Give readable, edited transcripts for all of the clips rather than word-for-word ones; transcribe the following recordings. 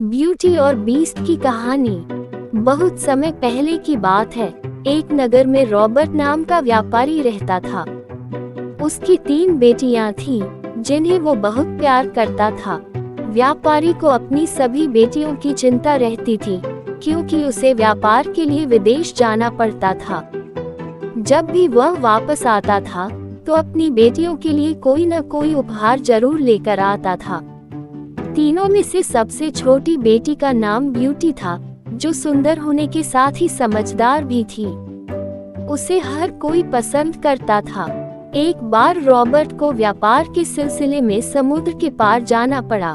Beauty और beast की कहानी। बहुत समय पहले की बात है। एक नगर में रॉबर्ट नाम का व्यापारी रहता था। उसकी 3 बेटियां थीं, जिन्हें वो बहुत प्यार करता था। व्यापारी को अपनी सभी बेटियों की चिंता रहती थी, क्योंकि उसे व्यापार के लिए विदेश जाना पड़ता था। जब भी वह वापस आता था, तो अपनी बेटियों के लिए कोई न कोई उपहार जरूर लेकर आता था। तीनों में से सबसे छोटी बेटी का नाम ब्यूटी था, जो सुंदर होने के साथ ही समझदार भी थी। उसे हर कोई पसंद करता था। एक बार रॉबर्ट को व्यापार के सिलसिले में समुद्र के पार जाना पड़ा।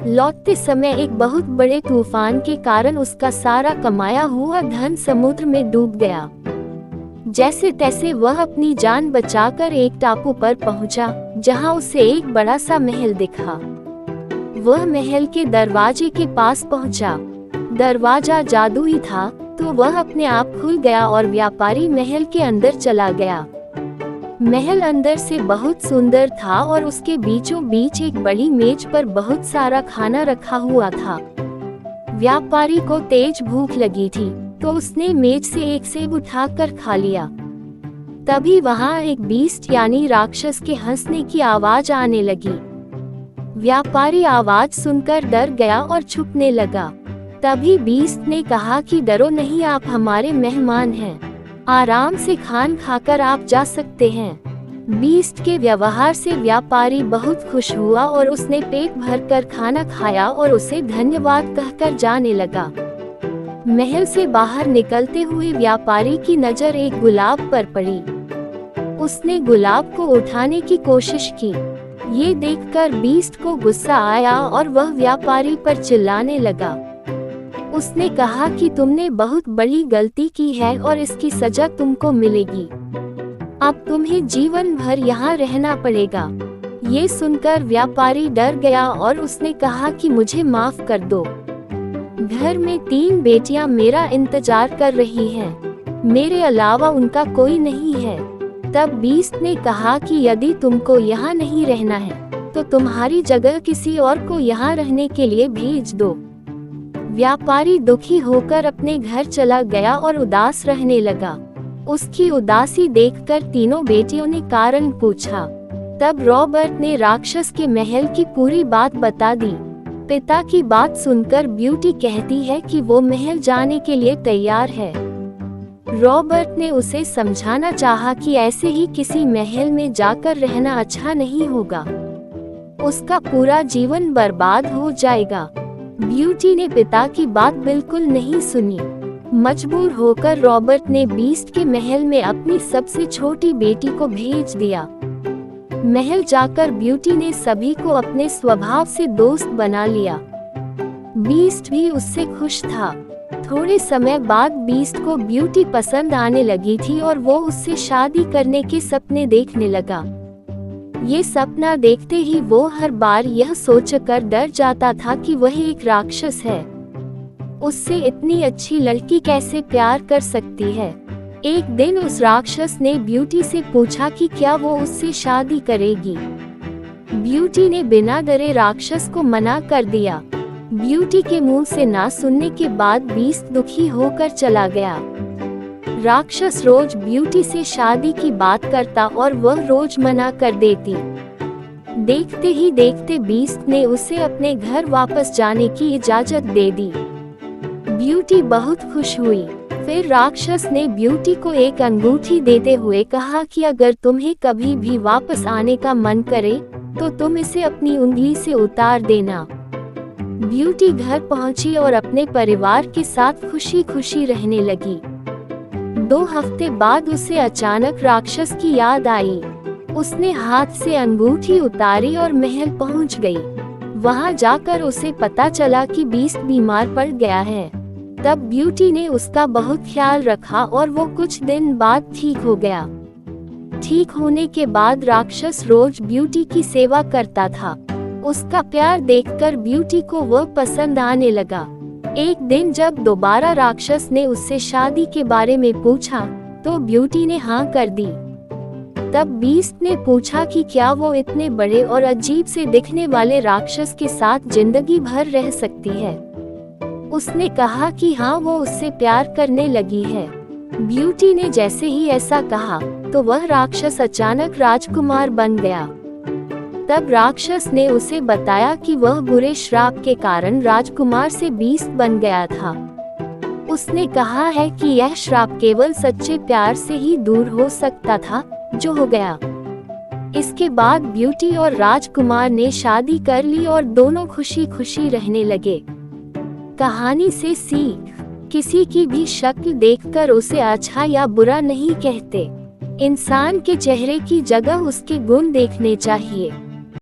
लौटते समय एक बहुत बड़े तूफान के कारण उसका सारा कमाया हुआ धन समुद्र में डूब गया। जैसे तैसे वह अपनी जान बचाकर एक टापू पर पहुंचा, जहां उसे एक बड़ा सा महल दिखा। वह महल के दरवाजे के पास पहुंचा। दरवाजा जादुई था, तो वह अपने आप खुल गया और व्यापारी महल के अंदर चला गया। महल अंदर से बहुत सुंदर था और उसके बीचों बीच एक बड़ी मेज पर बहुत सारा खाना रखा हुआ था। व्यापारी को तेज भूख लगी थी, तो उसने मेज से एक सेब उठाकर खा लिया। तभी वहां एक बीस्ट यानी राक्षस के हंसने की आवाज आने लगी। व्यापारी आवाज सुनकर डर गया और छुपने लगा। तभी बीस्ट ने कहा कि डरो नहीं, आप हमारे मेहमान हैं। आराम से खान खाकर आप जा सकते हैं। बीस्ट के व्यवहार से व्यापारी बहुत खुश हुआ और उसने पेट भरकर खाना खाया और उसे धन्यवाद कहकर जाने लगा। महल से बाहर निकलते हुए व्यापारी की नजर एक गुलाब पर पड़ी। उसने गुलाब को उठाने की कोशिश की। ये देखकर बीस्ट को गुस्सा आया और वह व्यापारी पर चिल्लाने लगा। उसने कहा कि तुमने बहुत बड़ी गलती की है और इसकी सजा तुमको मिलेगी। अब तुम्हें जीवन भर यहाँ रहना पड़ेगा। ये सुनकर व्यापारी डर गया और उसने कहा कि मुझे माफ कर दो। घर में 3 बेटियां मेरा इंतजार कर रही हैं। मेरे अलावा उनका कोई नहीं है। तब बीस्ट ने कहा कि यदि तुमको यहाँ नहीं रहना है, तो तुम्हारी जगह किसी और को यहाँ रहने के लिए भेज दो। व्यापारी दुखी होकर अपने घर चला गया और उदास रहने लगा। उसकी उदासी देखकर तीनों बेटियों ने कारण पूछा। तब रॉबर्ट ने राक्षस के महल की पूरी बात बता दी। पिता की बात सुनकर ब्यूटी कहती है कि वो महल जाने के लिए तैयार है। रॉबर्ट ने उसे समझाना चाहा कि ऐसे ही किसी महल में जाकर रहना अच्छा नहीं होगा। उसका पूरा जीवन बर्बाद हो जाएगा। ब्यूटी ने पिता की बात बिल्कुल नहीं सुनी। मजबूर होकर रॉबर्ट ने बीस्ट के महल में अपनी सबसे छोटी बेटी को भेज दिया। महल जाकर ब्यूटी ने सभी को अपने स्वभाव से दोस्त बना लिया। बीस्ट भी उससे खुश था। थोड़े समय बाद बीस्ट को ब्यूटी पसंद आने लगी थी और वो उससे शादी करने के सपने देखने लगा। ये सपना देखते ही वो हर बार यह सोचकर डर जाता था कि वह एक राक्षस है। उससे इतनी अच्छी लड़की कैसे प्यार कर सकती है। एक दिन उस राक्षस ने ब्यूटी से पूछा कि क्या वो उससे शादी करेगी। ब्यूटी ने बिना डरे राक्षस को मना कर दिया। ब्यूटी के मुंह से ना सुनने के बाद बीस्ट दुखी होकर चला गया। राक्षस रोज ब्यूटी से शादी की बात करता और वह रोज मना कर देती। देखते ही देखते बीस्ट ने उसे अपने घर वापस जाने की इजाजत दे दी। ब्यूटी बहुत खुश हुई। फिर राक्षस ने ब्यूटी को एक अंगूठी देते हुए कहा कि अगर तुम्हें कभी भी वापस आने का मन करे, तो तुम इसे अपनी उंगली से उतार देना। ब्यूटी घर पहुंची और अपने परिवार के साथ खुशी खुशी रहने लगी। 2 हफ्ते बाद उसे अचानक राक्षस की याद आई। उसने हाथ से अंगूठी उतारी और महल पहुंच गई। वहां जाकर उसे पता चला कि बीस्ट बीमार पड़ गया है। तब ब्यूटी ने उसका बहुत ख्याल रखा और वो कुछ दिन बाद ठीक हो गया। ठीक होने के बाद राक्षस रोज ब्यूटी की सेवा करता था। उसका प्यार देखकर ब्यूटी को वह पसंद आने लगा। एक दिन जब दोबारा राक्षस ने उससे शादी के बारे में पूछा, तो ब्यूटी ने हाँ कर दी। तब बीस्ट ने पूछा कि क्या वो इतने बड़े और अजीब से दिखने वाले राक्षस के साथ जिंदगी भर रह सकती है। उसने कहा कि हाँ, वो उससे प्यार करने लगी है। ब्यूटी ने जैसे ही ऐसा कहा तो वह राक्षस अचानक राजकुमार बन गया। तब राक्षस ने उसे बताया कि वह बुरे श्राप के कारण राजकुमार से बीस्ट बन गया था। उसने कहा है कि यह श्राप केवल सच्चे प्यार से ही दूर हो सकता था, जो हो गया। इसके बाद ब्यूटी और राजकुमार ने शादी कर ली और दोनों खुशी खुशी रहने लगे। कहानी से सीख, किसी की भी शक्ल देखकर उसे अच्छा या बुरा नहीं कहते। इंसान के चेहरे की जगह उसके गुण देखने चाहिए।